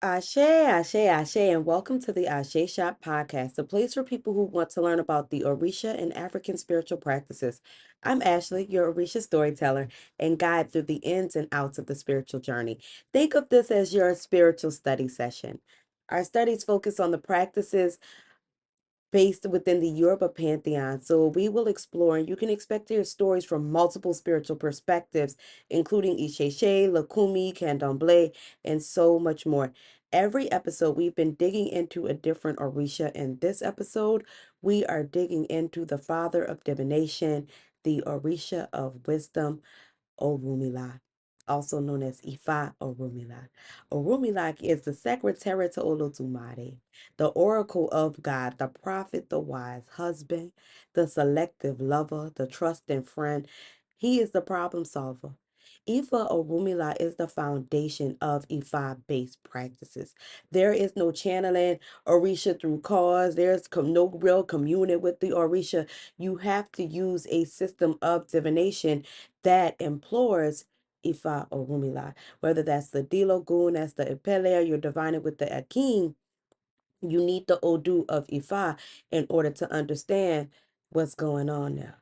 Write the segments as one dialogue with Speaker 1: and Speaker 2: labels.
Speaker 1: Ashe, Ashe, Ashe, and welcome to the Ashe Shop podcast, a place for people who want to learn about the Orisha and African spiritual practices. I'm Ashley, your Orisha storyteller and guide through the ins and outs of the spiritual journey. Think of this as your spiritual study session. Our studies focus on the practices based within the Yoruba pantheon. So we will explore, and you can expect to hear stories from multiple spiritual perspectives, including Isheshe, Lakumi, Candomblé, and so much more. Every episode, we've been digging into a different Orisha. In this episode, we are digging into the father of divination, the Orisha of wisdom, Orunmila, also known as Ifa Orunmila. Orunmila is the secretary to Olodumare, the oracle of God, the prophet, the wise husband, the selective lover, the trusting friend. He is the problem solver. Ifa Orunmila is the foundation of Ifa-based practices. There is no channeling Orisha through cause. There's no real communion with the Orisha. You have to use a system of divination that implores Ifa Orunmila, whether that's the Dilogun, that's the Ipele, you're divining with the Akin, you need the Odu of Ifa in order to understand what's going on now.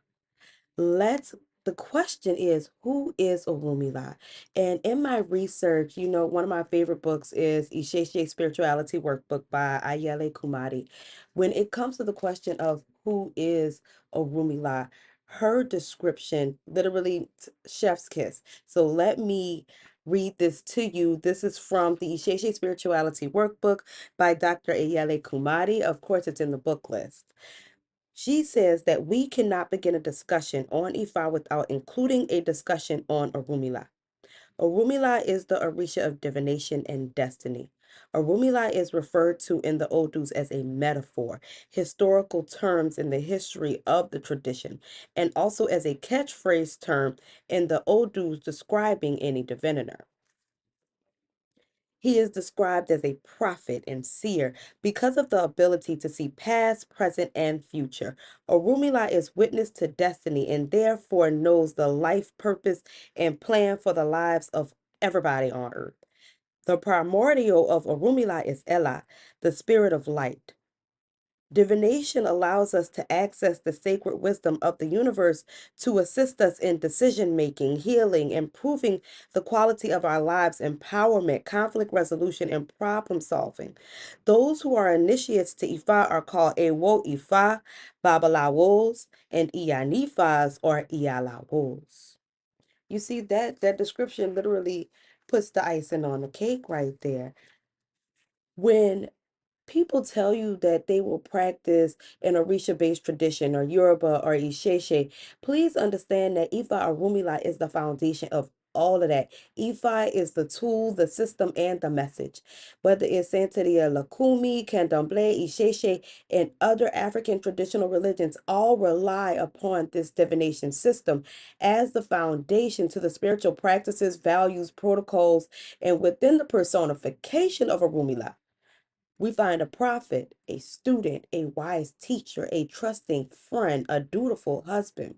Speaker 1: Let's the question is, who is Orunmila? And in my research, one of my favorite books is Isheshe Spirituality Workbook by Ayele Kumari. When it comes to the question of who is Orunmila, her description literally chef's kiss. So let me read this to you. This is from the Isheshe Spirituality Workbook by Dr. Ayele Kumari. Of course, it's in the book list. She says that we cannot begin a discussion on Ifa without including a discussion on Orunmila. Orunmila is the Orisha of divination and destiny. Orunmila is referred to in the Odus as a metaphor, historical terms in the history of the tradition, and also as a catchphrase term in the Odus describing any diviner. He is described as a prophet and seer because of the ability to see past, present, and future. Orunmila is witness to destiny and therefore knows the life purpose and plan for the lives of everybody on earth. The primordial of Orunmila is Ella, the spirit of light. Divination allows us to access the sacred wisdom of the universe to assist us in decision making, healing, improving the quality of our lives, empowerment, conflict resolution, and problem solving. Those who are initiates to Ifa are called Ewo Ifa, Babalawos, and Iyanifas or Iyalawos. You see that description literally puts the icing on the cake right there. When people tell you that they will practice an Orisha-based tradition or Yoruba or Isheshe, please understand that Ifa Orunmila is the foundation of all of that. Ifa is the tool, the system, and the message. Whether it's Santeria Lakumi, Candomblé, Isheshe, and other African traditional religions, all rely upon this divination system as the foundation to the spiritual practices, values, protocols, and within the personification of Orunmila. We find a prophet, a student, a wise teacher, a trusting friend, a dutiful husband.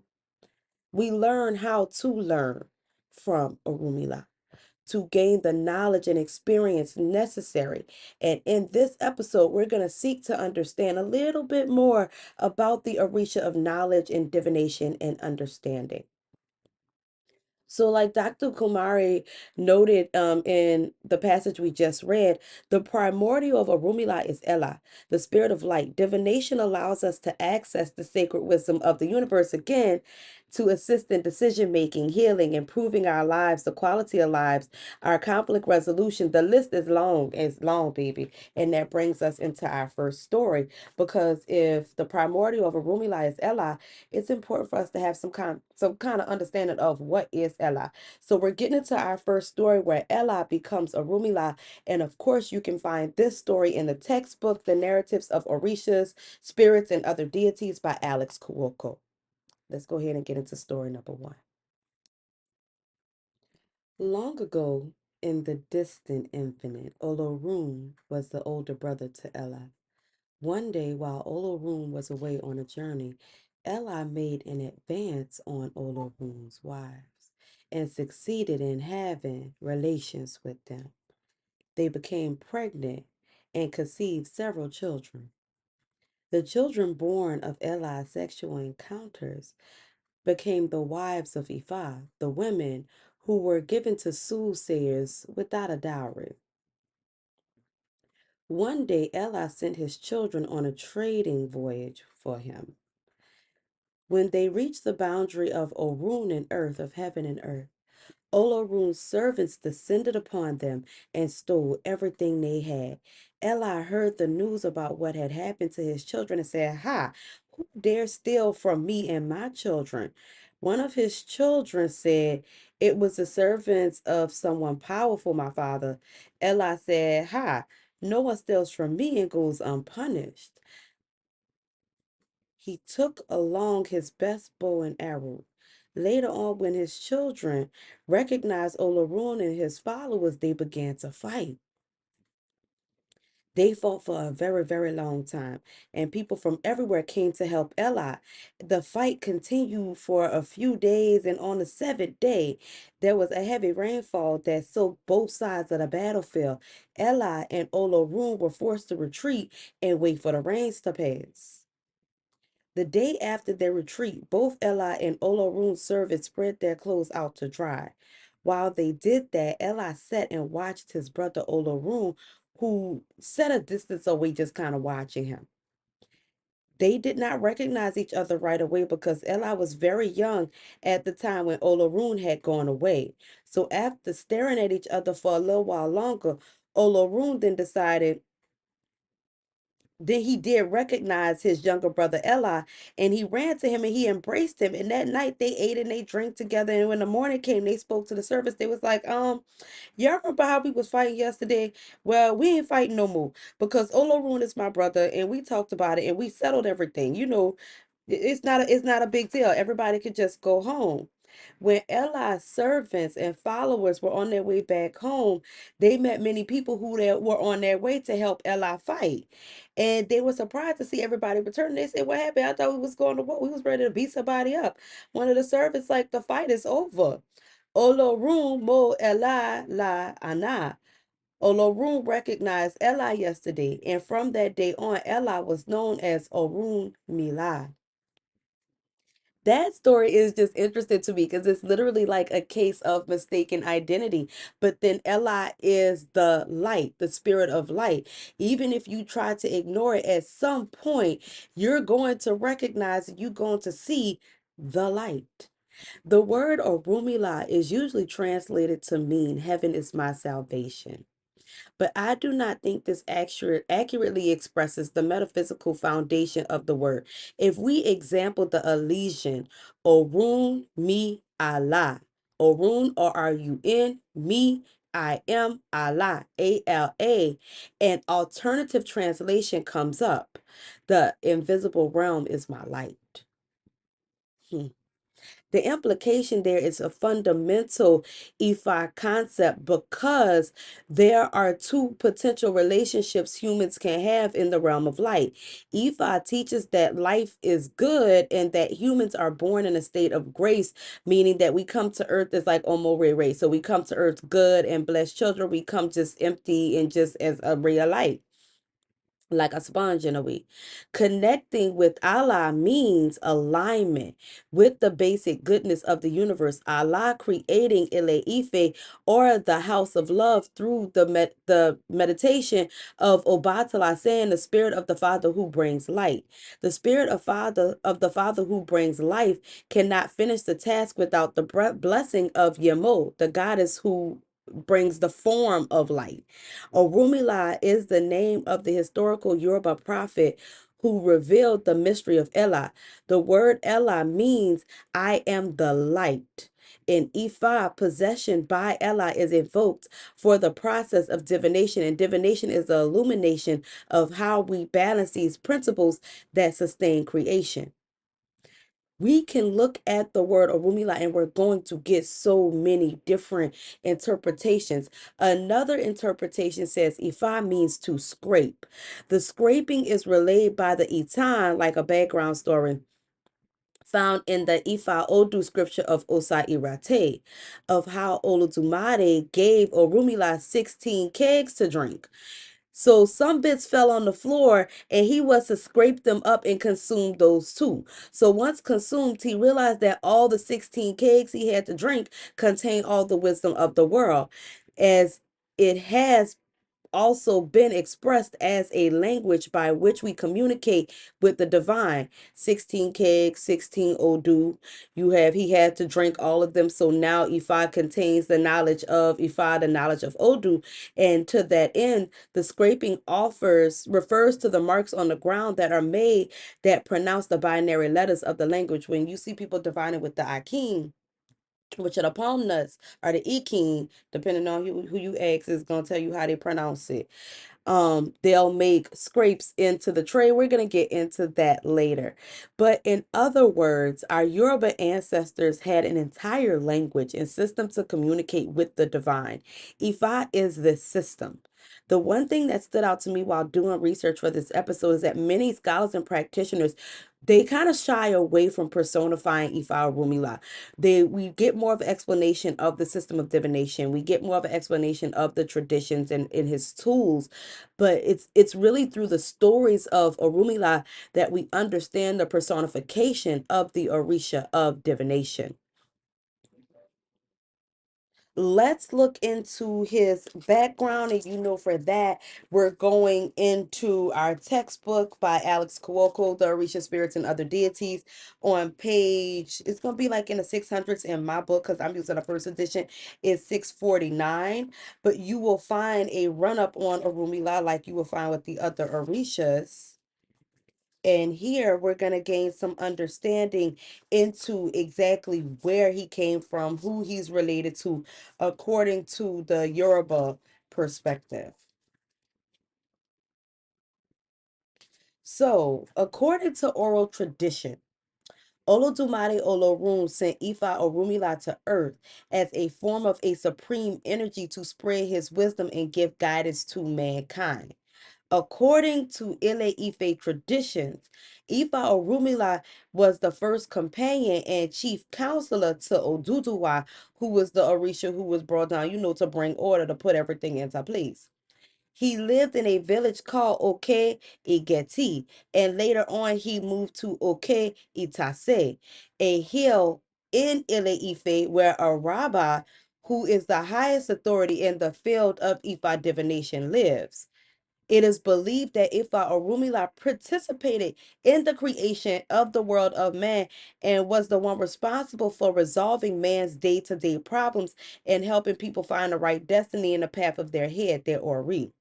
Speaker 1: We learn how to learn from Orunmila to gain the knowledge and experience necessary. And in this episode, we're going to seek to understand a little bit more about the Orisha of knowledge and divination and understanding. So, like Dr. Kumari noted in the passage we just read, the primordial of Orunmila is Ella, the spirit of light. Divination allows us to access the sacred wisdom of the universe again to assist in decision making, healing, improving our lives, the quality of lives, our conflict resolution. The list is long, baby. And that brings us into our first story. Because if the primordial of Orunmila is Ella, it's important for us to have some kind of understanding of what is Ella. So we're getting into our first story where Ella becomes Orunmila, and of course you can find this story in the textbook, The Narratives of Orishas, Spirits, and Other Deities by Alex Kuoko. Let's go ahead and get into story number one. Long ago, in the distant infinite, Olorun was the older brother to Ella. One day, while Olorun was away on a journey, Ella made an advance on Olorun's wives and succeeded in having relations with them. They became pregnant and conceived several children. The children born of Eli's sexual encounters became the wives of Ifa, the women who were given to soothsayers without a dowry. One day, Eli sent his children on a trading voyage for him. When they reached the boundary of Orun and earth, of heaven and earth, Olorun's servants descended upon them and stole everything they had. Eli heard the news about what had happened to his children and said, "Ha, who dare steal from me and my children?" One of his children said, "It was the servants of someone powerful, my father." Eli said, "Ha, no one steals from me and goes unpunished." He took along his best bow and arrow. Later on, when his children recognized Olorun and his followers, they began to fight. They fought for a very, very long time, and people from everywhere came to help Eli. The fight continued for a few days, and on the seventh day, there was a heavy rainfall that soaked both sides of the battlefield. Eli and Olorun were forced to retreat and wait for the rains to pass. The day after their retreat, both Eli and Olorun's servants spread their clothes out to dry. While they did that, Eli sat and watched his brother Olorun, who sat a distance away, just kind of watching him. They did not recognize each other right away because Eli was very young at the time when Olorun had gone away. So after staring at each other for a little while longer, Olorun then he did recognize his younger brother Eli, and he ran to him and he embraced him. And that night they ate and they drank together. And when the morning came, they spoke to the servants. They was like, y'all remember how we was fighting yesterday? Well, we ain't fighting no more because Olorun is my brother, and we talked about it and we settled everything. It's not a big deal. Everybody could just go home. When Eli's servants and followers were on their way back home, they met many people were on their way to help Eli fight. And they were surprised to see everybody return. They said, "What happened? I thought we was going to war. We was ready to beat somebody up." One of the servants, like, "The fight is over. Olorun mo Eli la ana." Olorun recognized Eli yesterday, and from that day on, Eli was known as Orunmila. That story is just interesting to me because it's literally like a case of mistaken identity. But then Eli is the light, the spirit of light. Even if you try to ignore it, at some point, you're going to recognize and you're going to see the light. The word Orunmila is usually translated to mean heaven is my salvation. But I do not think this accurately expresses the metaphysical foundation of the word. If we example the elision, Orun mi Allah, Orun Orun, me I am Allah, ALA, an alternative translation comes up. The invisible realm is my light. Hmm. The implication there is a fundamental Ifa concept because there are two potential relationships humans can have in the realm of light. Ifa teaches that life is good and that humans are born in a state of grace, meaning that we come to earth as like Omo Ray. So we come to earth good and blessed children. We come just empty and just as a ray of light, like a sponge in a way. Connecting with Allah means alignment with the basic goodness of the universe. Allah creating Ile Ife, or the house of love, through the meditation of Obatala, saying the spirit of the Father who brings light. The spirit of the Father who brings life cannot finish the task without the blessing of Yemo, the goddess who brings the form of light. Orunmila is the name of the historical Yoruba prophet who revealed the mystery of Ella. The word Ella means I am the light. In Ifa, possession by Ella is invoked for the process of divination, and divination is the illumination of how we balance these principles that sustain creation. We can look at the word Orunmila and we're going to get so many different interpretations. Another interpretation says Ifa means to scrape. The scraping is relayed by the Itan, like a background story. found in the Ifa Odu scripture of Osai Irate, of how Olodumare gave Orunmila 16 kegs to drink. So some bits fell on the floor and he was to scrape them up and consume those too. So once consumed, he realized that all the 16 kegs he had to drink contained all the wisdom of the world, as it has also been expressed as a language by which we communicate with the divine. 16 kegs, 16 Odu. He had to drink all of them. So now Ifa contains the knowledge of Ifa, the knowledge of Odu. And to that end, the scraping refers to the marks on the ground that are made that pronounce the binary letters of the language. When you see people divining with the Akin, which are the palm nuts, or the Ekin, depending on who you ask, is going to tell you how they pronounce it. They'll make scrapes into the tray. We're going to get into that later. But in other words, our Yoruba ancestors had an entire language and system to communicate with the divine. Ifa is this system. The one thing that stood out to me while doing research for this episode is that many scholars and practitioners, they kind of shy away from personifying Ifa Rumila. We get more of an explanation of the system of divination. We get more of an explanation of the traditions and in his tools, but it's really through the stories of Orunmila that we understand the personification of the Orisha of divination. Let's look into his background, and for that, we're going into our textbook by Alex Cuoco, The Orisha Spirits and Other Deities, on page, it's going to be like in the 600s in my book because I'm using a first edition, is 649, but you will find a run-up on Orunmila like you will find with the other Orishas. And here we're going to gain some understanding into exactly where he came from, who he's related to, according to the Yoruba perspective. So, according to oral tradition, Olodumare Olorun sent Ifa Orunmila to earth as a form of a supreme energy to spread his wisdom and give guidance to mankind. According to Ile Ife traditions, Ifa Orunmila was the first companion and chief counselor to Oduduwa, who was the Orisha who was brought down, to bring order, to put everything into place. He lived in a village called Oke Igeti, and later on he moved to Oke Itase, a hill in Ile Ife where a rabbi, who is the highest authority in the field of Ifa divination, lives. It is believed that Ifa Orunmila participated in the creation of the world of man and was the one responsible for resolving man's day-to-day problems and helping people find the right destiny in the path of their head, their Ori.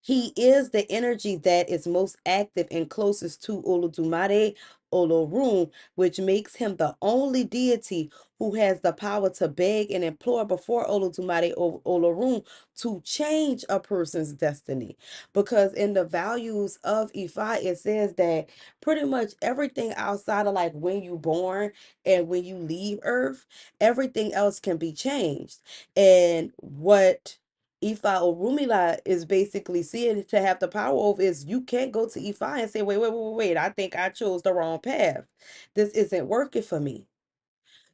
Speaker 1: He is the energy that is most active and closest to Olodumare Olorun, which makes him the only deity who has the power to beg and implore before Olodumare Olorun to change a person's destiny. Because in the values of Ifa, it says that pretty much everything outside of like when you born and when you leave Earth, everything else can be changed. And what Ifa Orunmila is basically seeing to have the power over is you can't go to Ifa and say, wait, I think I chose the wrong path. This isn't working for me.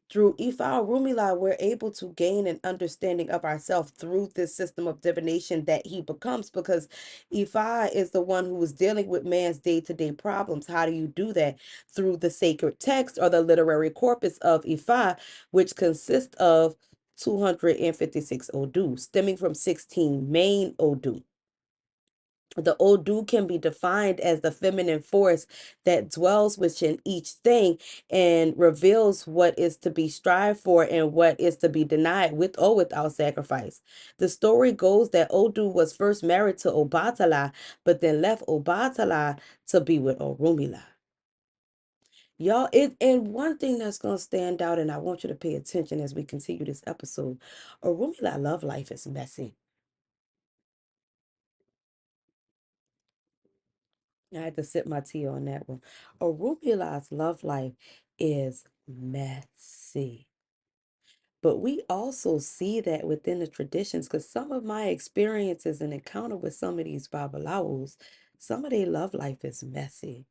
Speaker 1: Through Ifa Orunmila, we're able to gain an understanding of ourselves through this system of divination that he becomes, because Ifa is the one who is dealing with man's day-to-day problems. How do you do that? Through the sacred text or the literary corpus of Ifa, which consists of 256 Odu, stemming from 16 main Odu. The Odu can be defined as the feminine force that dwells within each thing and reveals what is to be strived for and what is to be denied with or without sacrifice. The story goes that Odu was first married to Obatala, but then left Obatala to be with Orunmila. Y'all, and one thing that's gonna stand out, and I want you to pay attention as we continue this episode. Orunmila love life is messy. I had to sip my tea on that one. Arupila's love life is messy. But we also see that within the traditions, because some of my experiences and encounter with some of these Babalawos, some of their love life is messy.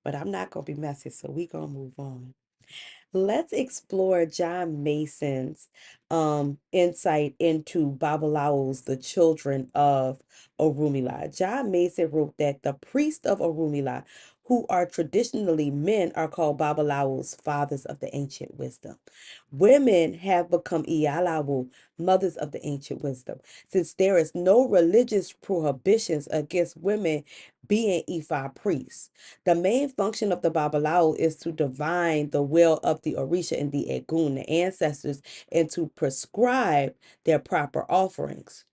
Speaker 1: But I'm not going to be messy, so we going to move on. Let's explore John Mason's insight into Babalaos, the children of Orunmila. John Mason wrote that the priests of Orunmila, who are traditionally men, are called Babalaos, fathers of the ancient wisdom. Women have become Iyalawo, mothers of the ancient wisdom, since there is no religious prohibitions against women being Ifa priests. The main function of the Babalao is to divine the will of the Orisha and the Egun, the ancestors, and to prescribe their proper offerings.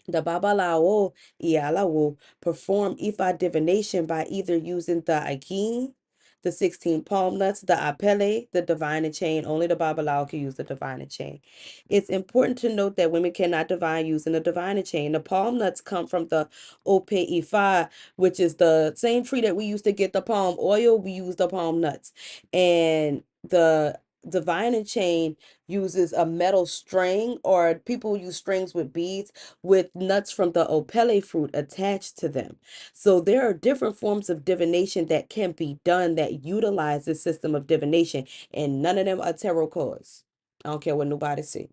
Speaker 1: The Babalao Iala will perform Ifa divination by either using the Akin, the 16 palm nuts, the Apele, the divine chain. Only the Babalao can use the divine chain. It's important to note that women cannot divine using the divine chain. The palm nuts come from the Ope Ifa, which is the same tree that we used to get the palm oil. We use the palm nuts. And the divine chain uses a metal string, or people use strings with beads with nuts from the opele fruit attached to them. So there are different forms of divination that can be done that utilize this system of divination, and none of them are tarot cards. I don't care what nobody say.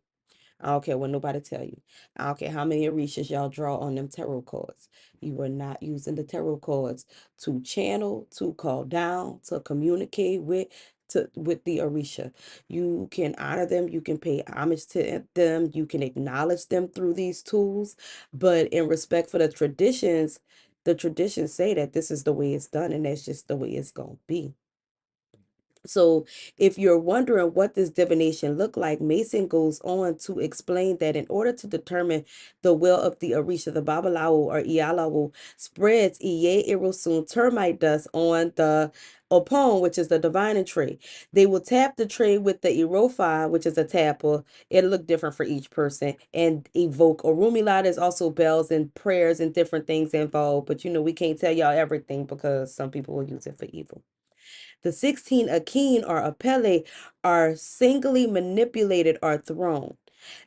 Speaker 1: I don't care what nobody tell you. I don't care how many Orishas y'all draw on them tarot cards. You are not using the tarot cards to channel, to call down, to communicate with the Orisha. You can honor them, you can pay homage to them, you can acknowledge them through these tools, but in respect for the traditions say that this is the way it's done, and that's just the way it's gonna be. So, if you're wondering what this divination looked like, Mason goes on to explain that in order to determine the will of the Orisha, the Babalawo or Ialawo spreads Iye Irosun termite dust on the Opon, which is the divine tree. They will tap the tree with the Irofa, which is a tapper. It'll look different for each person, and evoke Orunmila. There's also bells and prayers and different things involved, but we can't tell y'all everything because some people will use it for evil. The 16 Akin or Apele are singly manipulated or thrown.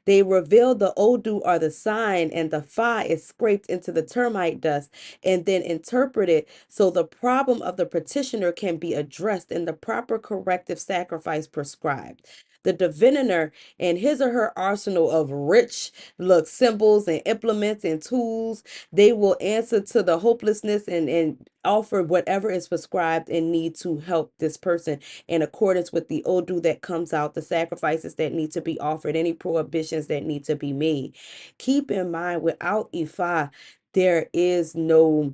Speaker 1: They reveal the Odu or the sign, and the Fa is scraped into the termite dust and then interpreted so the problem of the petitioner can be addressed in the proper corrective sacrifice prescribed. The diviner and his or her arsenal of rich look symbols and implements and tools, they will answer to the hopelessness and offer whatever is prescribed and need to help this person in accordance with the Odu that comes out, the sacrifices that need to be offered, any prohibitions that need to be made. Keep in mind, without Ifa, there is no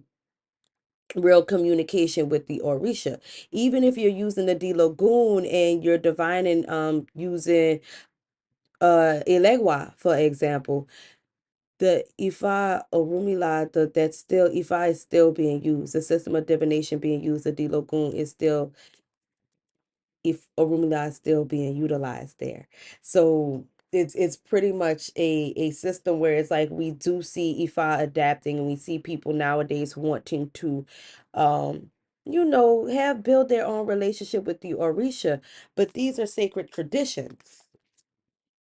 Speaker 1: real communication with the Orisha. Even if you're using the D Lagoon and you're divining using Elegwa, for example, the Ifa Orunmila, that's still Ifa is still being used. The system of divination being used, the D Lagoon is still, if Orunmila is still being utilized there. So it's pretty much a system where it's like we do see Ifa adapting, and we see people nowadays wanting to have build their own relationship with the Orisha, but these are sacred traditions.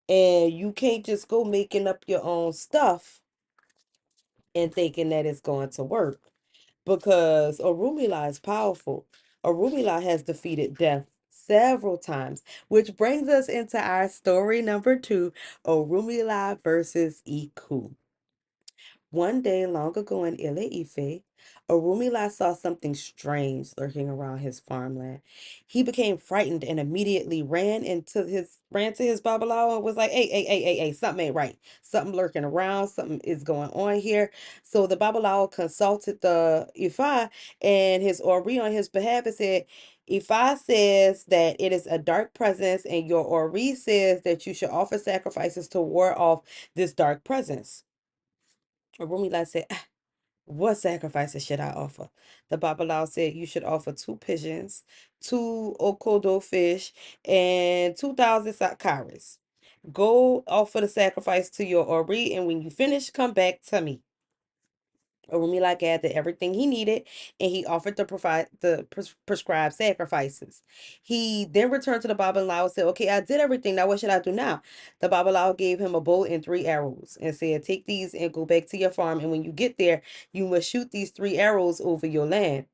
Speaker 1: And you can't just go making up your own stuff and thinking that it's going to work, because Orunmila is powerful. Orunmila has defeated death several times, which brings us into our story number 2, Orunmila versus Iku. One day long ago in Ile Ife, Orunmila saw something strange lurking around his farmland. He became frightened and immediately ran to his babalawo and was like, hey, something ain't right. Something lurking around, something is going on here. So the babalawo consulted the Ifa and his Ori on his behalf and said, Ifa says that it is a dark presence, and your Ori says that you should offer sacrifices to ward off this dark presence. Orunmila said, what sacrifices should I offer? The Babalawo said, you should offer 2 pigeons, 2 okodo fish, and 2,000 sakaris. Go offer the sacrifice to your Ori, and when you finish, come back to me. Orunmila gathered everything he needed, and he offered to provide the prescribed sacrifices. He then returned to the Babalawo and said, okay, I did everything. Now what should I do now? The Babalawo gave him a bow and 3 arrows and said, take these and go back to your farm. And when you get there, you must shoot these 3 arrows over your land.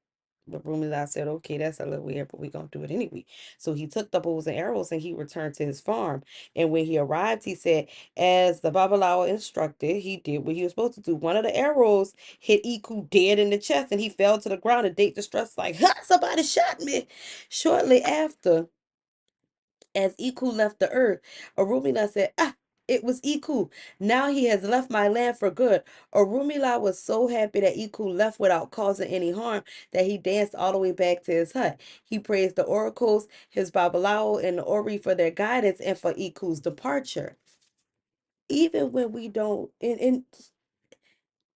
Speaker 1: But Rumila said, okay, that's a little weird, but we're going to do it anyway. So he took the bows and arrows and he returned to his farm. And when he arrived, he said, as the Babalawo instructed, he did what he was supposed to do. One of the arrows hit Iku dead in the chest and he fell to the ground and Date distressed, like, ha, somebody shot me. Shortly after, as Iku left the earth, Orunmila said, ah, it was Iku. Now he has left my land for good. Orunmila was so happy that Iku left without causing any harm that he danced all the way back to his hut. He praised the oracles, his Babalawo, and the Ori for their guidance and for Iku's departure. Even when we don't, and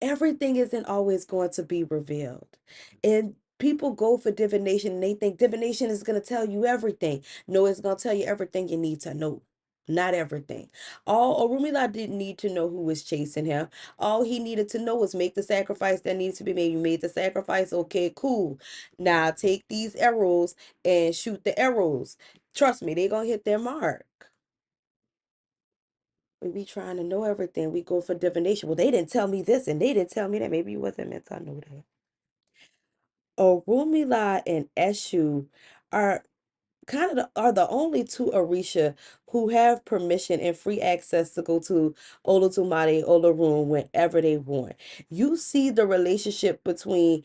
Speaker 1: everything isn't always going to be revealed. And people go for divination and they think divination is going to tell you everything. No, it's going to tell you everything you need to know. Not everything. All Orunmila didn't need to know who was chasing him. All he needed to know was make the sacrifice that needs to be made. You made the sacrifice. Okay, cool. Now take these arrows and shoot the arrows. Trust me, they're going to hit their mark. We be trying to know everything. We go for divination. Well, they didn't tell me this and they didn't tell me that. Maybe you wasn't meant to know that. Orunmila and Eshu are are the only two Orisha who have permission and free access to go to Olodumare Olorun whenever they want. You see the relationship between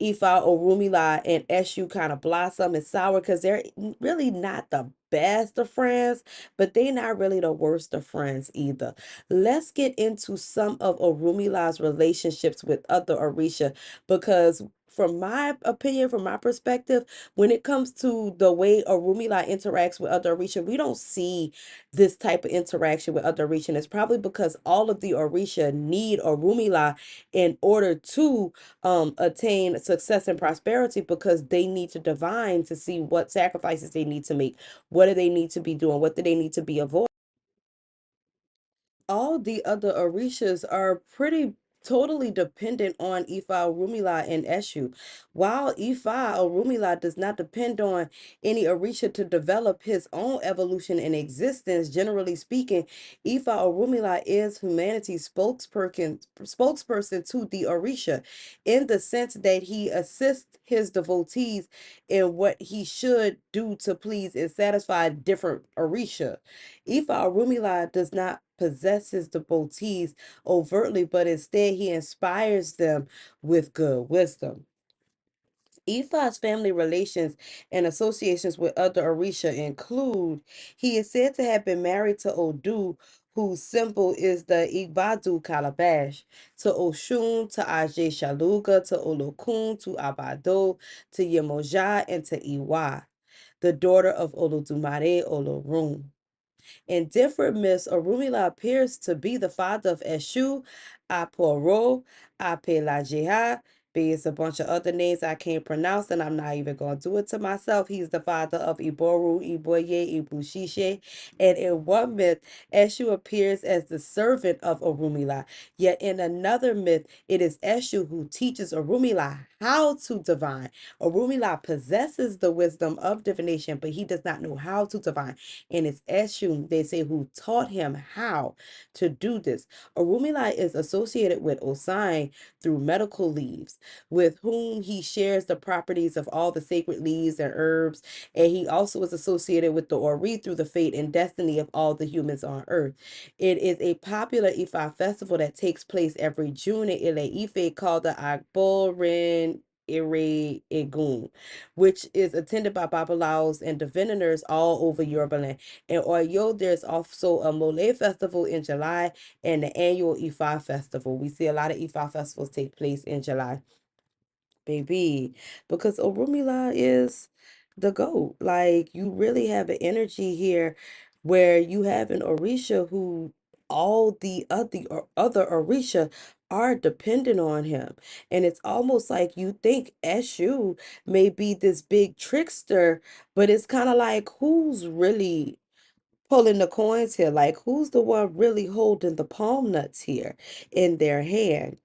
Speaker 1: Ifa Orunmila and Eshu kind of blossom and sour because they're really not the best of friends, but they're not really the worst of friends either. Let's get into some of Orumila's relationships with other Orisha because from my opinion, from my perspective, when it comes to the way Orunmila interacts with other Orisha, we don't see this type of interaction with other Orisha. And it's probably because all of the Orisha need Orunmila in order to attain success and prosperity because they need to divine to see what sacrifices they need to make, what do they need to be doing, what do they need to be avoiding. All the other Orishas are pretty totally dependent on Ifa, Orunmila, and Eshu. While Ifa, Orunmila does not depend on any Orisha to develop his own evolution and existence, generally speaking, Ifa, Orunmila is humanity's spokesperson to the Orisha in the sense that he assists his devotees in what he should do to please and satisfy different Orisha. Ifa Orunmila does not possess his devotees overtly, but instead he inspires them with good wisdom. Ifa's family relations and associations with other Orisha include he is said to have been married to Odu, whose symbol is the Igbadu calabash, to Oshun, to Ajay Shaluga, to Olokun, to Abado, to Yemoja, and to Iwa, the daughter of Olodumare Olorun. In different myths, Orunmila appears to be the father of Eshu, Aporo, Apelajeha. There's a bunch of other names I can't pronounce, and I'm not even going to do it to myself. He's the father of Iboru, Iboye, Ibushishe. And in one myth, Eshu appears as the servant of Orunmila. Yet in another myth, it is Eshu who teaches Orunmila how to divine. Orunmila possesses the wisdom of divination, but he does not know how to divine. And it's Eshu, they say, who taught him how to do this. Orunmila is associated with Osai through medical leaves, with whom he shares the properties of all the sacred leaves and herbs. And he also is associated with the Ori through the fate and destiny of all the humans on earth. It is a popular Ifa festival that takes place every June in Ile Ife called the Agborin Ire Egun, which is attended by Babalaos and diviners all over Yoruba land. In Oyo, there's also a Mole festival in July and the annual Ifa festival. We see a lot of Ifa festivals take place in July, baby, because Orunmila is the GOAT. Like, you really have an energy here where you have an Orisha who all the other Orisha are dependent on him. And it's almost like you think Eshu may be this big trickster, but it's kind of like who's really pulling the coins here? Like, who's the one really holding the palm nuts here in their hand?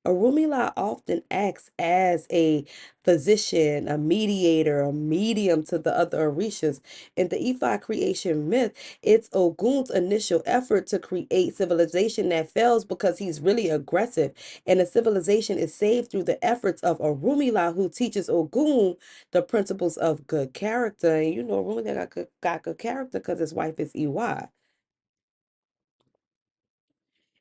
Speaker 1: Orunmila often acts as a physician, a mediator, a medium to the other Orishas. In the Ifa creation myth, it's Ogun's initial effort to create civilization that fails because he's really aggressive. And the civilization is saved through the efforts of Orunmila, who teaches Ogun the principles of good character. And you know, Orunmila got good character because his wife is Iwa.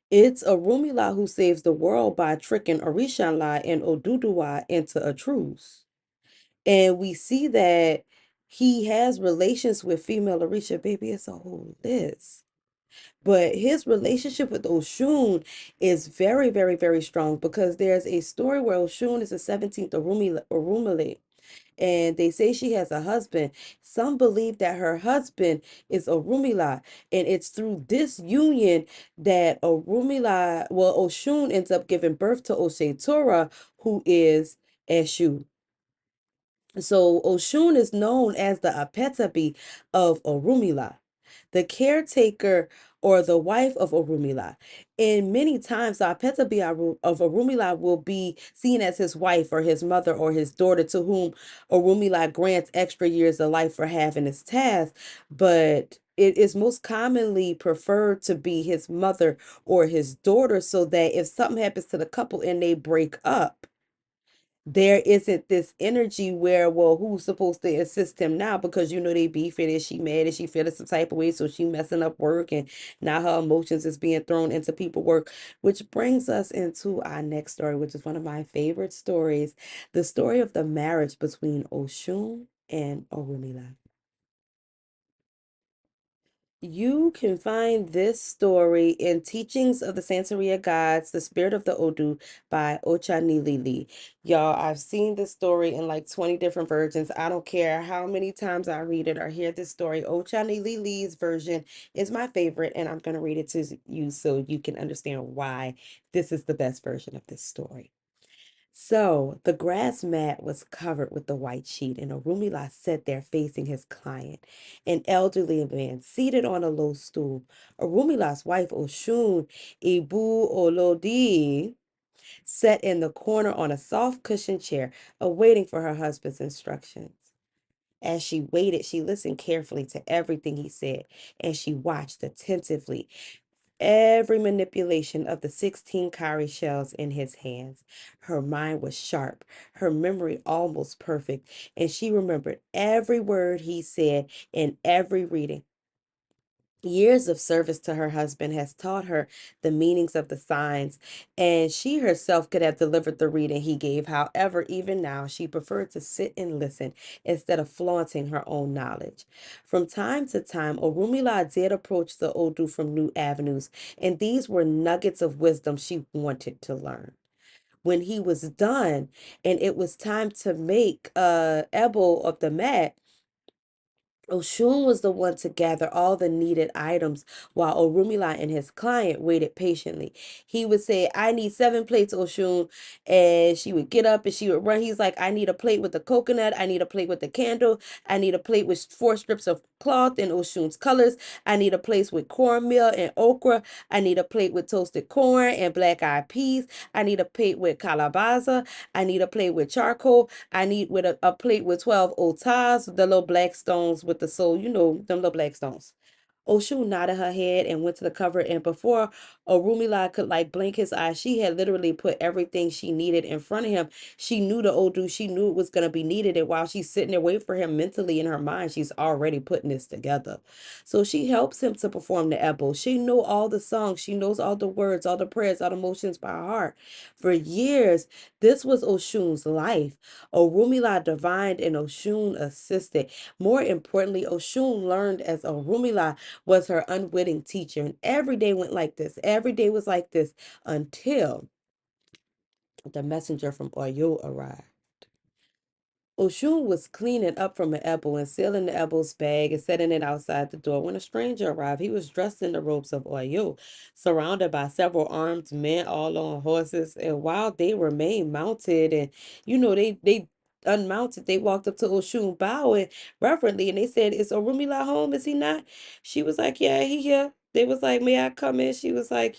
Speaker 1: It's Orunmila who saves the world by tricking Orisha and Oduduwa into a truce. And we see that he has relations with female Orisha. Baby, it's a whole list. But his relationship with Oshun is very, very, very strong because there's a story where Oshun is the 17th Orunmila, and they say she has a husband. Some believe that her husband is Orunmila, and it's through this union that Oshun ends up giving birth to Oshetora, who is Eshu. So Oshun is known as the Apetabi of Orunmila, the caretaker or the wife of Orunmila. And many times the Apetabi of Orunmila will be seen as his wife or his mother or his daughter, to whom Orunmila grants extra years of life for having his task. But it is most commonly preferred to be his mother or his daughter, so that if something happens to the couple and they break up, there isn't this energy where, well, who's supposed to assist him now, because you know they beefing, is she mad, is she feeling some type of way, so she messing up work, and now her emotions is being thrown into people work. Which brings us into our next story, which is one of my favorite stories, the story of the marriage between Oshun and Orunmila. You can find this story in Teachings of the Santeria Gods, The Spirit of the Odu by Ochanilili. Y'all, I've seen this story in like 20 different versions. I don't care how many times I read it or hear this story. Ochanilili's version is my favorite, and I'm going to read it to you so you can understand why this is the best version of this story. So the grass mat was covered with the white sheet, and Orunmila sat there facing his client, an elderly man seated on a low stool. Orumila's wife, Oshun Ibu Olodi, sat in the corner on a soft cushioned chair, awaiting for her husband's instructions. As she waited, she listened carefully to everything he said, and she watched attentively every manipulation of the 16 cowrie shells in his hands. Her mind was sharp, her memory almost perfect, and she remembered every word he said in every reading. Years of service to her husband has taught her the meanings of the signs, and she herself could have delivered the reading he gave. However, even now, she preferred to sit and listen instead of flaunting her own knowledge. From time to time, Orunmila did approach the Odu from new avenues, and these were nuggets of wisdom she wanted to learn. When he was done, and it was time to make Ebel of the mat, Oshun was the one to gather all the needed items while Orunmila and his client waited patiently. He would say, I need 7 plates, Oshun. And she would get up and she would run. He's like, I need a plate with the coconut. I need a plate with the candle. I need a plate with 4 strips of cloth in Oshun's colors. I need a plate with cornmeal and okra. I need a plate with toasted corn and black eyed peas. I need a plate with calabaza. I need a plate with charcoal. I need with a plate with 12 otas, the little black stones with the soul, you know, them little black stones. Oshun nodded her head and went to the cupboard, and before Orunmila could like blink his eyes, she had literally put everything she needed in front of him. She knew the Odu, she knew it was going to be needed, and while she's sitting there waiting for him mentally in her mind, she's already putting this together. So she helps him to perform the Ebo. She know all the songs, she knows all the words, all the prayers, all the motions by heart. For years, this was Oshun's life. Orunmila divined and Oshun assisted. More importantly, Oshun learned as Orunmila was her unwitting teacher. And every day went like this. Every day was like this until the messenger from Oyo arrived. Oshun was cleaning up from an apple and sealing the apple's bag and setting it outside the door when a stranger arrived. He was dressed in the robes of Oyo, surrounded by several armed men, all on horses. And while they remained mounted, and you know, they unmounted, they walked up to Oshun, bowing reverently, and they said, "Is Orunmila home? Is he not?" She was like, "Yeah, he here." They was like, "May I come in?" She was like,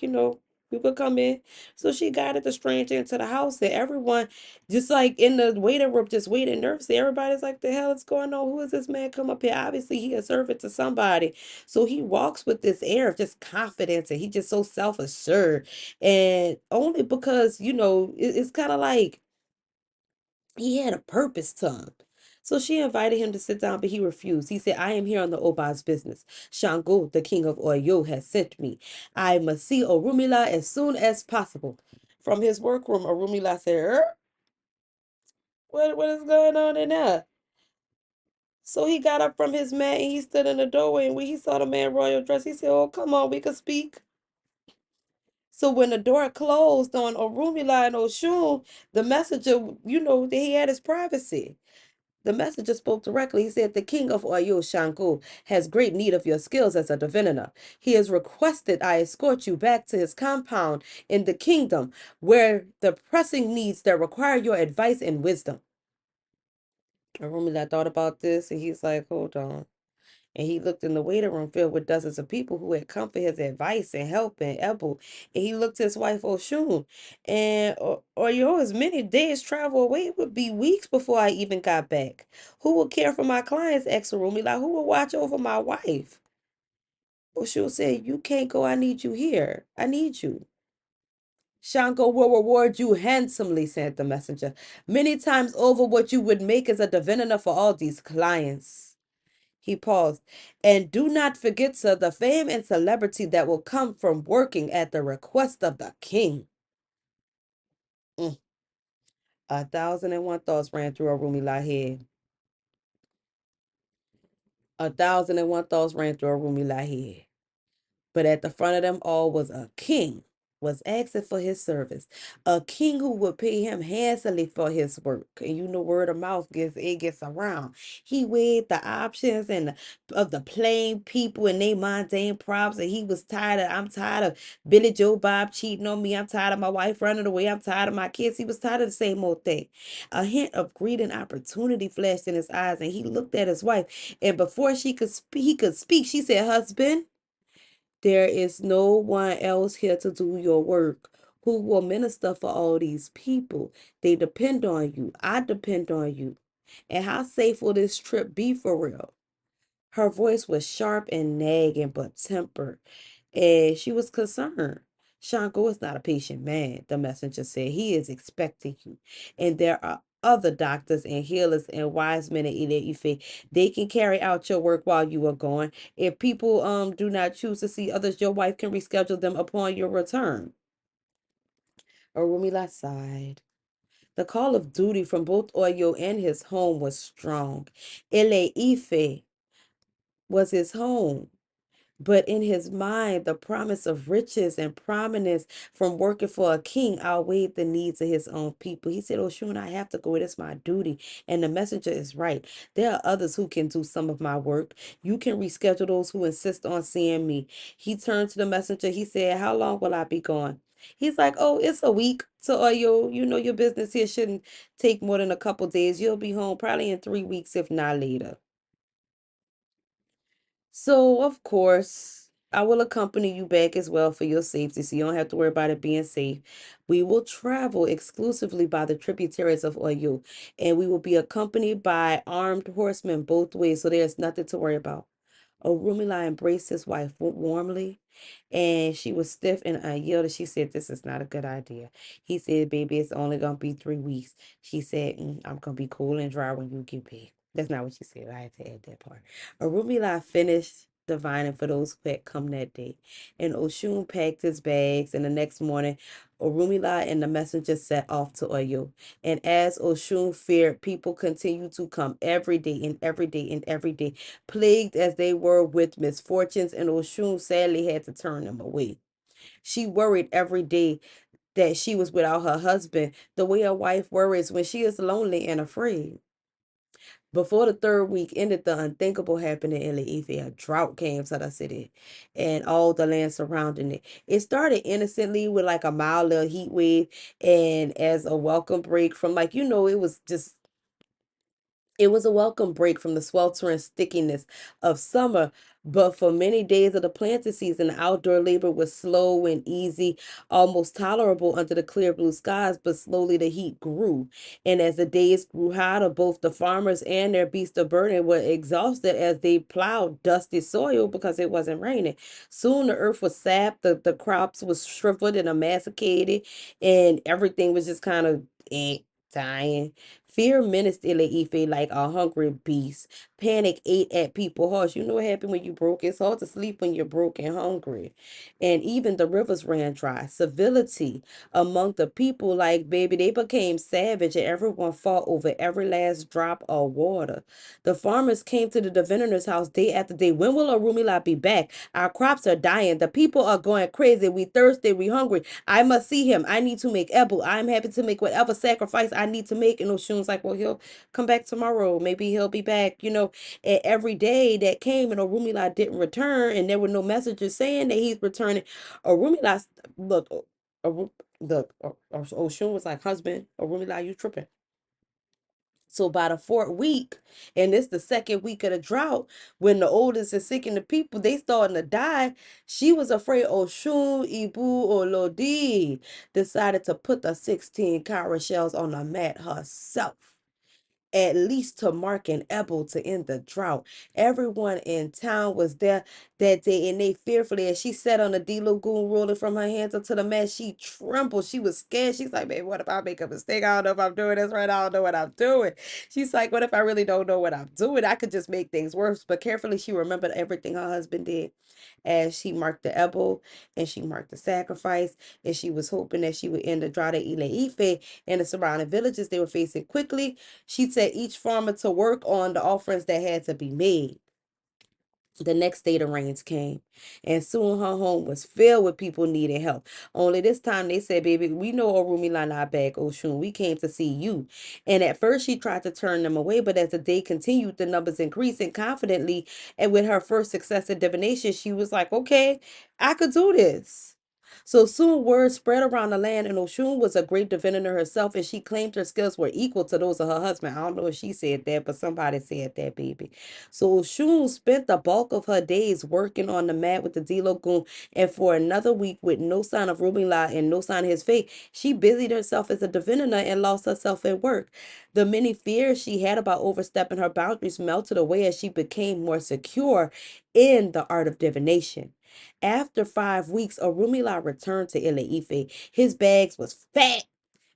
Speaker 1: You could come in. So she guided the stranger into the house, and everyone, just like in the waiting room, just waiting nervously. Everybody's like, the hell is going on? Who is this man come up here? Obviously, he a servant to somebody. So he walks with this air of just confidence, and he just so self-assured. And only because, it's kind of like he had a purpose to him. So she invited him to sit down, but he refused. He said, I am here on the Oba's business. Shango, the king of Oyo, has sent me. I must see Orunmila as soon as possible. From his workroom, Orunmila said, what is going on in there? So he got up from his mat and he stood in the doorway. And when he saw the man royal dress, he said, oh, come on, we can speak. So when the door closed on Orunmila and Oshun, the messenger, he had his privacy. The messenger spoke directly. He said, the king of Oyo, Shango, has great need of your skills as a diviner. He has requested I escort you back to his compound in the kingdom where the pressing needs that require your advice and wisdom. Orunmila thought about this and he's like, hold on. And he looked in the waiting room filled with dozens of people who had come for his advice and help and elbow. And he looked at his wife Oshun. And or as many days travel away, it would be weeks before I even got back. Who will care for my clients? Asked Rumi. Like, who will watch over my wife? Oshun said, you can't go. I need you here. I need you. Shango will reward you handsomely, said the messenger. Many times over what you would make as a diviner for all these clients. He paused. And do not forget, sir, the fame and celebrity that will come from working at the request of the king. 1,001 thoughts ran through Orunmila's head. 1,001 thoughts ran through Orunmila's head. But at the front of them all was a king, was asking for his service. A king who would pay him handsomely for his work. And word of mouth gets around. He weighed the options of the plain people and they mundane problems. And he was I'm tired of Billy Joe Bob cheating on me. I'm tired of my wife running away. I'm tired of my kids. He was tired of the same old thing. A hint of greed and opportunity flashed in his eyes, and he looked at his wife. And before he could speak, she said, husband, there is no one else here to do your work who will minister for all these people. They depend on you. I depend on you. And how safe will this trip be for real? Her voice was sharp and nagging, but tempered, and she was concerned. Shango is not a patient man, the messenger said. He is expecting you. And there are other doctors and healers and wise men in Ile Ife. They can carry out your work while you are gone. If people do not choose to see others, your wife can reschedule them upon your return. Orunmila sighed. The call of duty from both Oyo and his home was strong. Ile Ife was his home. But in his mind, the promise of riches and prominence from working for a king outweighed the needs of his own people. He said, Oshun, I have to go. It is my duty. And the messenger is right. There are others who can do some of my work. You can reschedule those who insist on seeing me. He turned to the messenger. He said, how long will I be gone? He's like, oh, it's a week. So your business here shouldn't take more than a couple days. You'll be home probably in 3 weeks, if not later. So, of course, I will accompany you back as well for your safety, so you don't have to worry about it being safe. We will travel exclusively by the tributaries of Oyo, and we will be accompanied by armed horsemen both ways, so there's nothing to worry about. Orunmila embraced his wife warmly, and she was stiff and unyielding. She said, this is not a good idea. He said, baby, it's only going to be 3 weeks. She said, I'm going to be cool and dry when you get back. That's not what she said. I had to add that part. Orunmila finished divining for those who had come that day. And Oshun packed his bags, and the next morning, Orunmila and the messenger set off to Oyo. And as Oshun feared, people continued to come every day and every day and every day, plagued as they were with misfortunes, and Oshun sadly had to turn them away. She worried every day that she was without her husband, the way a wife worries when she is lonely and afraid. Before the third week ended, the unthinkable happened in Ife. A drought came to the city and all the land surrounding it. It started innocently with like a mild little heat wave, and as a welcome break from it was a welcome break from the sweltering stickiness of summer, But for many days of the planting season, outdoor labor was slow and easy, almost tolerable under the clear blue skies, but slowly the heat grew. And as the days grew hotter, both the farmers and their beasts of burden were exhausted as they plowed dusty soil because it wasn't raining. Soon the earth was sapped, the crops was shriveled and emaciated, and everything was just kind of dying. Fear menaced Ileife like a hungry beast. Panic ate at people's hearts. You know what happened when you broke? It's hard to sleep when you're broke and hungry. And even the rivers ran dry. Civility among the people, like, baby, they became savage and everyone fought over every last drop of water. The farmers came to the diviner's house day after day. When will Orunmila be back? Our crops are dying. The people are going crazy. We thirsty. We hungry. I must see him. I need to make Ebu. I'm happy to make whatever sacrifice I need to make. And Oshun's like, well, he'll come back tomorrow. Maybe he'll be back, And every day that came and Orunmila didn't return, and there were no messages saying that he's returning. Orunmila, look, Oshun was like, husband, Orunmila, you tripping. So by the fourth week, and it's the second week of the drought, when the oldest is sick and the people they starting to die, she was afraid Oshun, Ibu, or Lodi decided to put the 16 cowrie shells on the mat herself, at least to mark an able to end the drought. Everyone in town was there that day, and they fearfully, as she sat on the D Lagoon, rolling from her hands up to the mat, she trembled. She was scared. She's like, baby, what if I make a mistake? I don't know if I'm doing this right. I don't know what I'm doing. She's like, what if I really don't know what I'm doing? I could just make things worse. But carefully, she remembered everything her husband did as she marked the Ebel and she marked the sacrifice, and she was hoping that she would end the drought at Ileife and the surrounding villages they were facing quickly. She set each farmer to work on the offerings that had to be made. The next day, the rains came, and soon her home was filled with people needing help. Only this time, they said, baby, we know Orunmila not back, Oshun. We came to see you. And at first, she tried to turn them away, but as the day continued, the numbers increased, and confidently, and with her first success in divination, she was like, okay, I could do this. So soon word spread around the land, and Oshun was a great diviner herself, and she claimed her skills were equal to those of her husband. I don't know if she said that, but somebody said that, baby. So Oshun spent the bulk of her days working on the mat with the D Lagoon, and for another week, with no sign of Rumila and no sign of his fate, she busied herself as a diviner and lost herself at work. The many fears she had about overstepping her boundaries melted away as she became more secure in the art of divination. After 5 weeks, Orunmila returned to Ileife. His bags was fat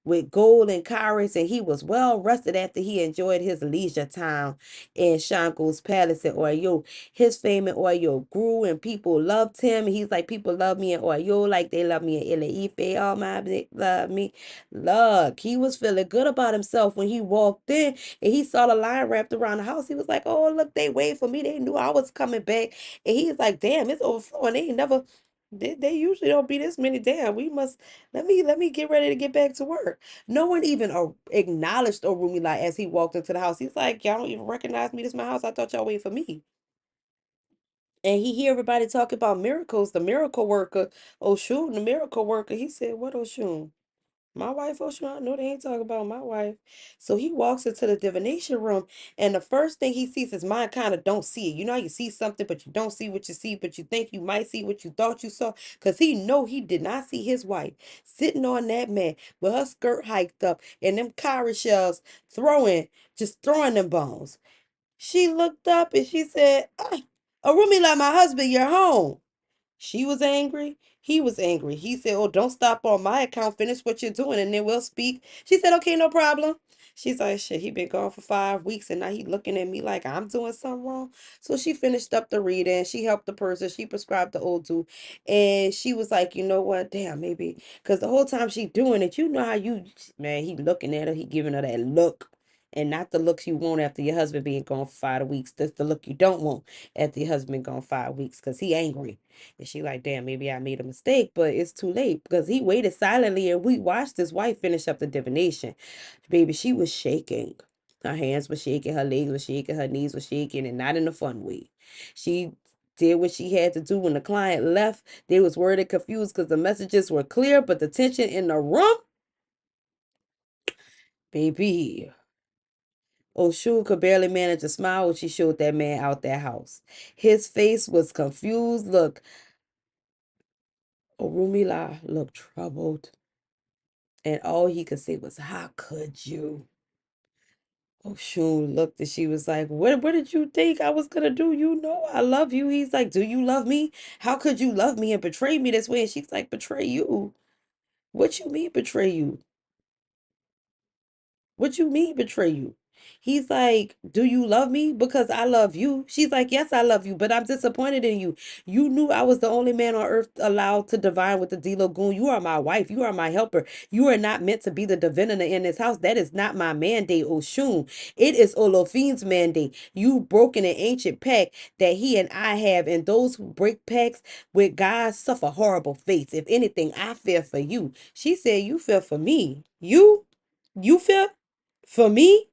Speaker 1: with gold and cowries, and he was well rested after he enjoyed his leisure time in Shango's palace in Oyo. His fame in Oyo grew, and people loved him. He's like, people love me in Oyo like they love me in Ileife. All my love me. Look, he was feeling good about himself when he walked in and he saw the line wrapped around the house. He was like, oh, look, they waited for me. They knew I was coming back. And he's like, damn, it's overflowing. They ain't never. They usually don't be this many. Damn, we must let me get ready to get back to work. No one even acknowledged Orunmila as he walked into the house. He's like, y'all don't even recognize me. This is my house. I thought y'all waiting for me. And he hear everybody talk about miracles. The miracle worker, Oshun, the miracle worker. He said, what Oshun? My wife, Oshun? I know they ain't talking about my wife. So he walks into the divination room, and the first thing he sees, his mind kind of don't see it. You know how you see something, but you don't see what you see, but you think you might see what you thought you saw? Because he know he did not see his wife sitting on that mat with her skirt hiked up and them cowrie shells just throwing them bones. She looked up and she said, ah, Orunmila, my husband, you're home. She was angry. He was angry. He said, oh, don't stop on my account. Finish what you're doing and then we'll speak. She said, okay, no problem. She's like, shit, he been gone for 5 weeks and now he looking at me like I'm doing something wrong. So she finished up the reading. She helped the person. She prescribed the Odu. And she was like, you know what? Damn, maybe. Because the whole time she doing it, you know how man, he looking at her. He giving her that look. And not the looks you want after your husband being gone for 5 weeks. That's the look you don't want after your husband gone 5 weeks because he angry. And she like, damn, maybe I made a mistake, but it's too late because he waited silently and we watched his wife finish up the divination. Baby, she was shaking. Her hands were shaking, her legs were shaking, her knees were shaking, and not in a fun way. She did what she had to do. When the client left, they was worried and confused because the messages were clear, but the tension in the room, baby, Oshun could barely manage a smile when she showed that man out that house. His face was confused. Look, Orunmila looked troubled, and all he could say was, "How could you?" Oshun looked and she was like, what did you think I was gonna do? You know I love you. He's like, do you love me? How could you love me and betray me this way? And she's like, betray you? What you mean betray you? What you mean betray you? He's like, do you love me? Because I love you. She's like, yes, I love you, but I'm disappointed in you. You knew I was the only man on earth allowed to divine with the D Lagoon. You are my wife. You are my helper. You are not meant to be the diviner in this house. That is not my mandate, Oshun. It is Olofin's mandate. You broken an ancient pact that he and I have, and those who break pacts with God suffer horrible fates. If anything, I fear for you. She said, you fear for me. You fear for me?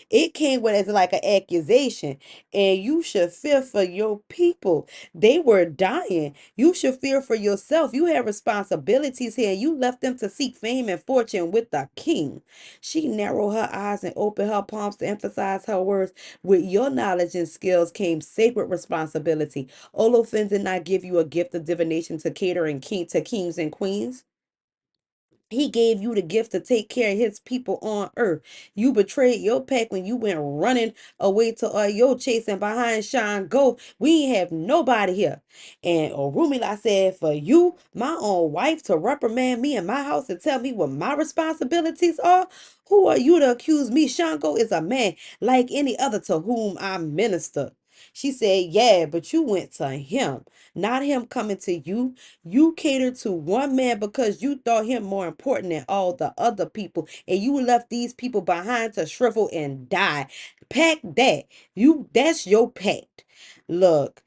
Speaker 1: It came with as like an accusation, and you should fear for your people. They were dying. You should fear for yourself. You have responsibilities here. You left them to seek fame and fortune with the king. She narrowed her eyes and opened her palms to emphasize her words. With your knowledge and skills came sacred responsibility. Olofin did not give you a gift of divination to cater and king to kings and queens. He gave you the gift to take care of his people on earth. You betrayed your pack when you went running away to your chasing behind Shango. We ain't have nobody here. And Orunmila said, for you, my own wife, to reprimand me in my house and tell me what my responsibilities are? Who are you to accuse me? Shango is a man like any other to whom I minister. She said, yeah, but you went to him, not him coming to you. You catered to one man because you thought him more important than all the other people, and you left these people behind to shrivel and die. Pack that. That's your pact. Look,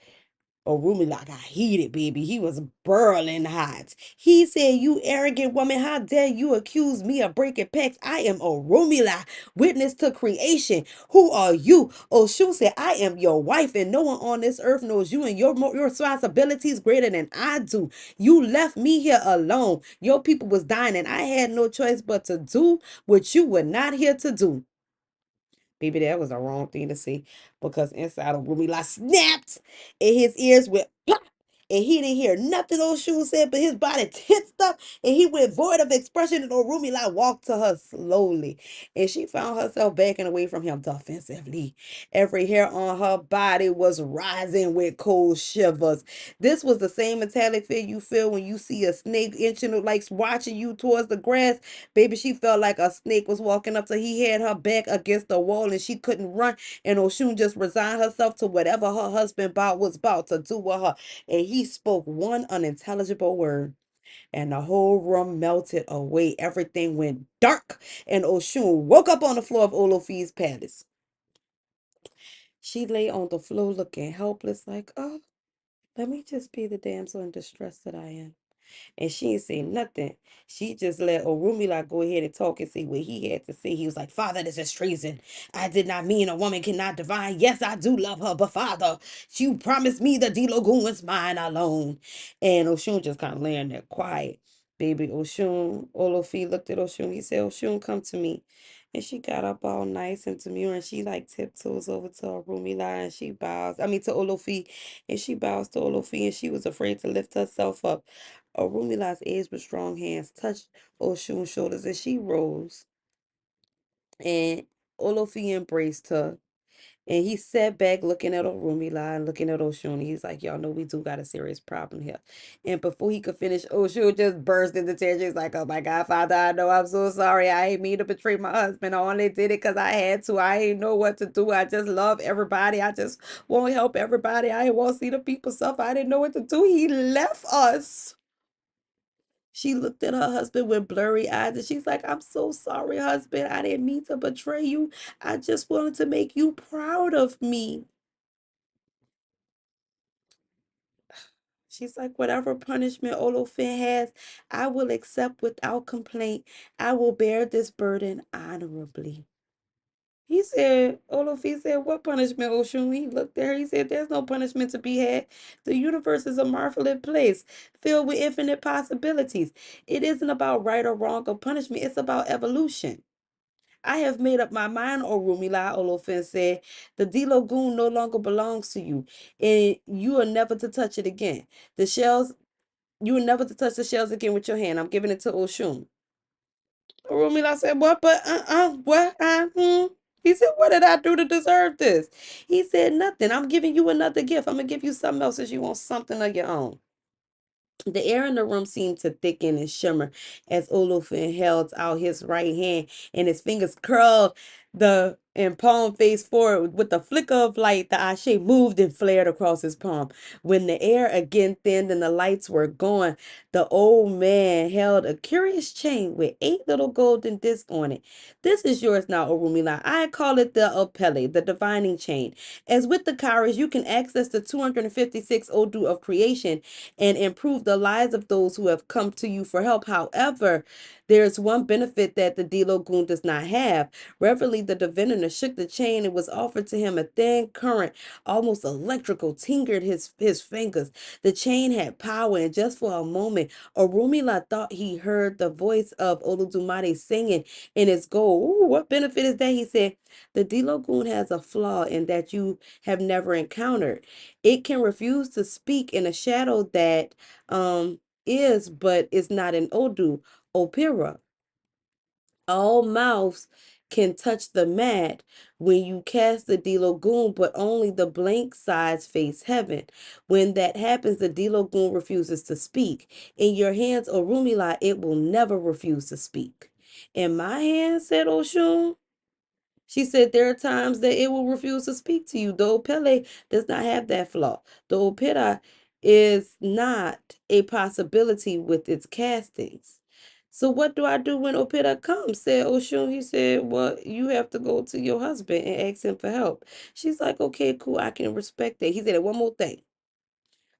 Speaker 1: Orunmila got heated, baby. He was burling hot. He said, you arrogant woman, how dare you accuse me of breaking pacts? I am Orunmila, witness to creation. Who are you? Oshun said, I am your wife, and no one on this earth knows you, and your responsibilities greater than I do. You left me here alone. Your people was dying, and I had no choice but to do what you were not here to do. Maybe that was the wrong thing to say, because inside of Rumila snapped and his ears went pop, and he didn't hear nothing Oshun said, but his body tensed up and he went void of expression, and Orunmila walked to her slowly, and she found herself backing away from him defensively. Every hair on her body was rising with cold shivers. This was the same metallic fear you feel when you see a snake inching, like watching you towards the grass. Baby, she felt like a snake was walking up to her. He had her back against the wall and she couldn't run. And Oshun just resigned herself to whatever her husband was about to do with her. And he spoke one unintelligible word. And the whole room melted away. Everything went dark. And Oshun woke up on the floor of Olofi's palace. She lay on the floor looking helpless, like, oh, let me just be the damsel in distress that I am. And she ain't say nothing. She just let Orunmila go ahead and talk and say what he had to say. He was like, Father, this is treason. I did not mean a woman cannot divine. Yes, I do love her, but Father, you promised me the D Lagoon was mine alone. And Oshun just kind of laying there quiet. Baby Oshun, Olofi looked at Oshun. He said, Oshun, come to me. And she got up all nice and demure, and she like tiptoes over to Orunmila and she bows. I mean to Olofi, and she bows to Olofi, and she was afraid to lift herself up. Orumila's edged with strong hands touched Oshun's shoulders, and she rose, and Olofi embraced her. And he sat back looking at Orunmila and looking at Oshun. He's like, y'all know we do got a serious problem here. And before he could finish, Oshun just burst into tears. He's like, oh my God, Father, I know I'm so sorry. I ain't mean to betray my husband. I only did it because I had to. I ain't know what to do. I just love everybody. I just want to help everybody. I ain't want to see the people suffer. I didn't know what to do. He left us. She looked at her husband with blurry eyes and she's like, I'm so sorry, husband. I didn't mean to betray you. I just wanted to make you proud of me. She's like, whatever punishment Olofin has, I will accept without complaint. I will bear this burden honorably. He said, Olofi said, what punishment, Oshun? He looked at her. He said, there's no punishment to be had. The universe is a marvelous place filled with infinite possibilities. It isn't about right or wrong or punishment. It's about evolution. I have made up my mind, Orunmila, Olofin said. The D Lagoon no longer belongs to you, and you are never to touch it again. The shells, you are never to touch the shells again with your hand. I'm giving it to Oshun. Orunmila said, what? But, what? He said, what did I do to deserve this? He said, nothing. I'm giving you another gift. I'm going to give you something else since you want something of your own. The air in the room seemed to thicken and shimmer as Olufin held out his right hand and his fingers curled the and palm faced forward with the flicker of light. The ashe moved and flared across his palm. When the air again thinned and the lights were gone, the old man held a curious chain with 8 little golden discs on it. This is yours now, Orunmila. I call it the Opele, the divining chain. As with the Kairos, you can access the 256 Odu of creation and improve the lives of those who have come to you for help. However, there's one benefit that the Dilogun does not have. Reverently, the diviner shook the chain and was offered to him a thin current, almost electrical, tingered his fingers. The chain had power, and just for a moment, Orunmila thought he heard the voice of Oludumare singing in his goal. Ooh, what benefit is that? He said, the Dilogun has a flaw in that you have never encountered. It can refuse to speak in a shadow that is but is not an Odu, Opera. All mouths can touch the mat when you cast the Dilogun, but only the blank sides face heaven. When that happens, the Dilogun refuses to speak. In your hands, Orunmila, it will never refuse to speak. In my hands, said Oshun. She said there are times that it will refuse to speak to you. The Opele does not have that flaw. The Opera is not a possibility with its castings. So what do I do when Opera comes? Said Oshun. He said, well, you have to go to your husband and ask him for help. She's like, okay, cool, I can respect that. He said, one more thing.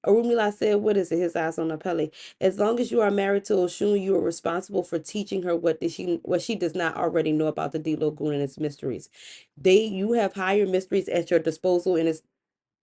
Speaker 1: Orunmila said, what is it? His eyes on Apele. As long as you are married to Oshun, you are responsible for teaching her what she does not already know about the D Lagoon and its mysteries. You have higher mysteries at your disposal, and it's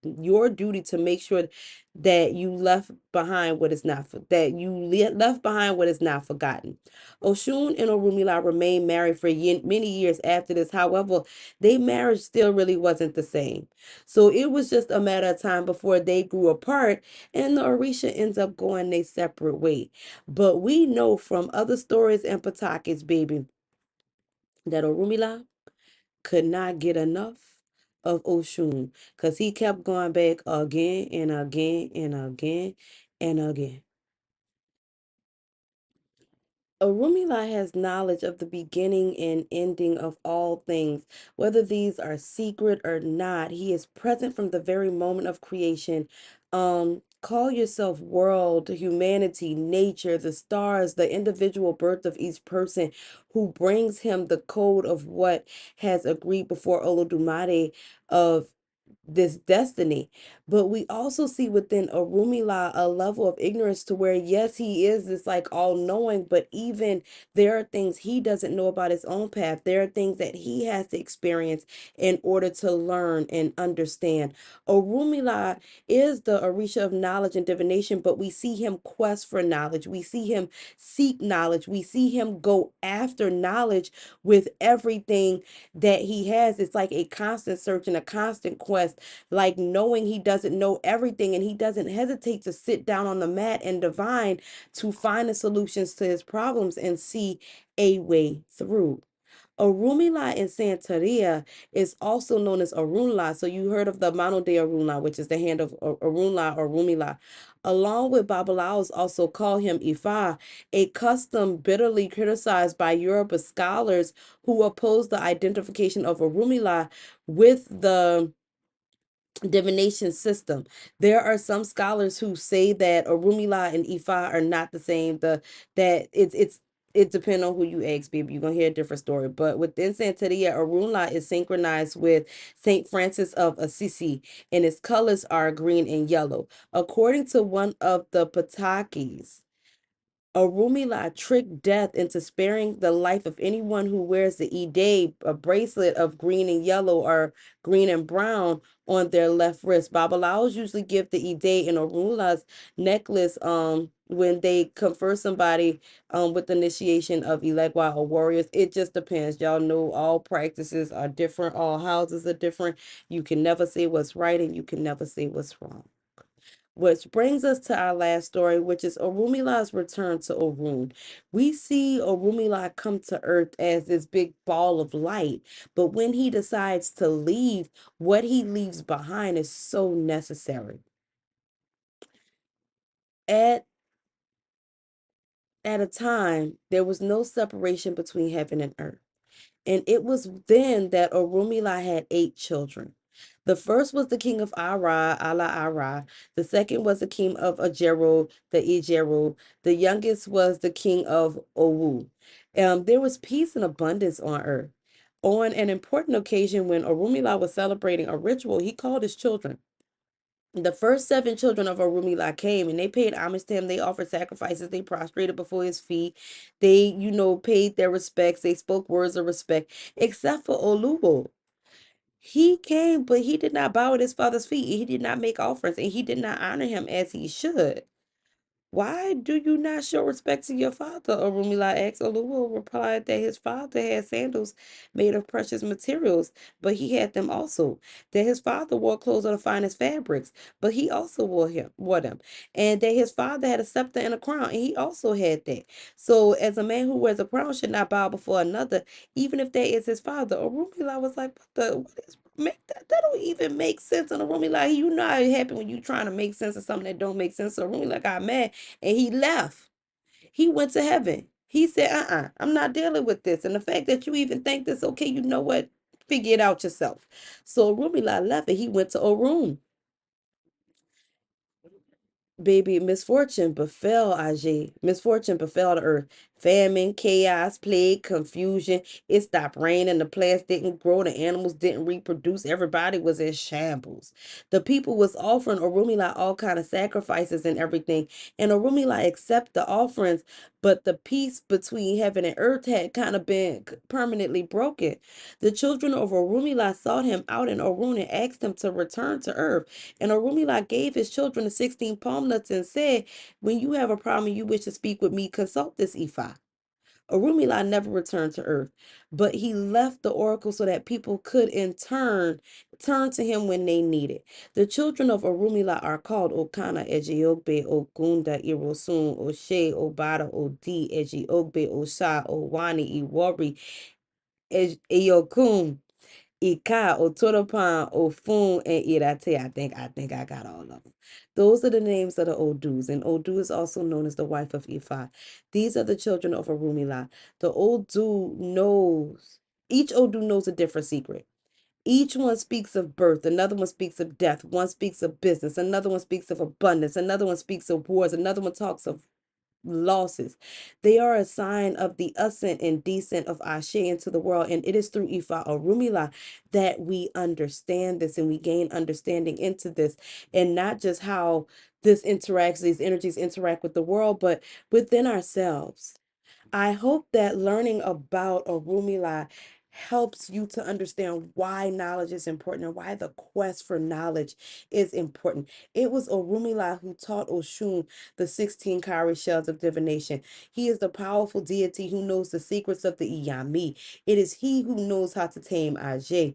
Speaker 1: your duty to make sure that you left behind what is not left behind what is not forgotten. Oshun and Orunmila remained married for many years after this. However, their marriage still really wasn't the same. So it was just a matter of time before they grew apart, and the Orisha ends up going their separate way. But we know from other stories and Patakis, baby, that Orunmila could not get enough of Oshun because he kept going back again and again and again and again. Orunmila has knowledge of the beginning and ending of all things, whether these are secret or not. He is present from the very moment of creation. Call yourself world, humanity, nature, the stars, the individual birth of each person who brings him the code of what has agreed before Olodumare of this destiny. But we also see within Orunmila a level of ignorance to where, yes, he is this like all knowing, but even there are things he doesn't know about his own path. There are things that he has to experience in order to learn and understand. Orunmila is the Orisha of knowledge and divination, but we see him quest for knowledge. We see him seek knowledge. We see him go after knowledge with everything that he has. It's like a constant search and a constant quest, like knowing he doesn't know everything, and he doesn't hesitate to sit down on the mat and divine to find the solutions to his problems and see a way through. Orunmila in Santeria is also known as Orunla. So you heard of the Mano de Orunla, which is the hand of Orunla or Rumila. Along with Babalaos also call him Ifa, a custom bitterly criticized by Yoruba scholars who oppose the identification of Orunmila with the divination system. There are some scholars who say that Orunmila and Ifa are not the same. That it depends on who you ask, baby. You're gonna hear a different story. But within Santeria, Orunmila is synchronized with Saint Francis of Assisi, and its colors are green and yellow. According to one of the Patakis, Orunmila tricked death into sparing the life of anyone who wears the Ide, a bracelet of green and yellow or green and brown on their left wrist. Babalaos usually give the Ide and Orunmila's necklace when they confer somebody with the initiation of Elegwa or warriors. It just depends. Y'all know all practices are different, all houses are different. You can never say what's right and you can never say what's wrong. Which brings us to our last story, which is Orumila's return to Orun. We see Orunmilla come to earth as this big ball of light, but when he decides to leave, what he leaves behind is so necessary. At at a time, there was no separation between heaven and earth. And it was then that Orunmila had 8 children. The first was the king of Ara, Ala Ara. The second was the king of Ajero, the Ijero. The youngest was the king of Owu. There was peace and abundance on earth. On an important occasion when Orunmila was celebrating a ritual, he called his children. The first 7 children of Orunmila came and they paid homage to him. They offered sacrifices. They prostrated before his feet. They, paid their respects. They spoke words of respect, except for Oluwo. He came, but he did not bow at his father's feet. He did not make offerings, and he did not honor him as he should. Why do you not show respect to your father? Orunmila asked. Oluwa replied that his father had sandals made of precious materials, but he had them also. That his father wore clothes of the finest fabrics, but he also wore them. And that his father had a scepter and a crown, and he also had that. So as a man who wears a crown should not bow before another, even if that is his father. Orunmila was like, what is make that don't even make sense on a Orunmila. You know how it happen when you trying to make sense of something that don't make sense. So Orunmila got mad and he left. He went to heaven. He said, I'm not dealing with this. And the fact that you even think this, okay, you know what? Figure it out yourself. So Orunmila left and he went to Orun. Baby, misfortune befell Ajay. Misfortune befell the earth. Famine, chaos, plague, confusion. It stopped raining. The plants didn't grow. The animals didn't reproduce. Everybody was in shambles. The people was offering Orunmila all kind of sacrifices and everything. And Orunmila accepted the offerings, but the peace between heaven and earth had kind of been permanently broken. The children of Orunmila sought him out in Orun and asked him to return to earth. And Orunmila gave his children the 16 palm nuts and said, when you have a problem and you wish to speak with me, consult this Ifa. Orunmila never returned to earth, but he left the oracle so that people could in turn to him when they needed. The children of Orunmila are called Okana, Ejiogbe, Ogunda, Irosun, Oshe, Obada, Odi, Ejiogbe, Osha, Owani, Iwori, Eyokun, Ika, Otoropan, Ofun, and Irate. I think I got all of them. Those are the names of the Odus, and Odu is also known as the wife of Ifa. These are the children of Orunmila. The Odu knows, each Odu knows a different secret. Each one speaks of birth, another one speaks of death, one speaks of business, another one speaks of abundance, another one speaks of wars, another one talks of losses. They are a sign of the ascent and descent of Ashe into the world. And it is through Ifa Orunmila that we understand this and we gain understanding into this. And not just how these energies interact with the world, but within ourselves. I hope that learning about Orunmila helps you to understand why knowledge is important and why the quest for knowledge is important. It was Orunmila who taught Oshun the 16 cowrie shells of divination. He is the powerful deity who knows the secrets of the Iyami. It is he who knows how to tame Ajay.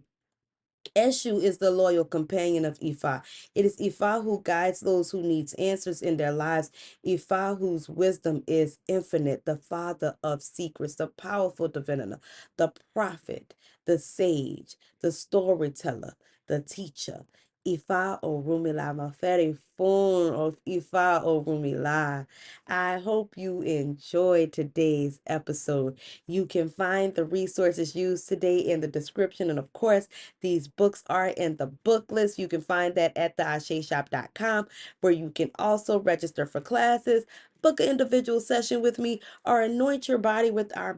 Speaker 1: Eshu is the loyal companion of Ifa. It is Ifa who guides those who needs answers in their lives. Ifa whose wisdom is infinite, the father of secrets, the powerful diviner, the prophet, the sage, the storyteller, the teacher. Ifa Orunmila, my very form of Ifa Orunmila. I hope you enjoyed today's episode. You can find the resources used today in the description, and of course, these books are in the book list. You can find that at theasheshop.com, where you can also register for classes, book an individual session with me, or anoint your body with our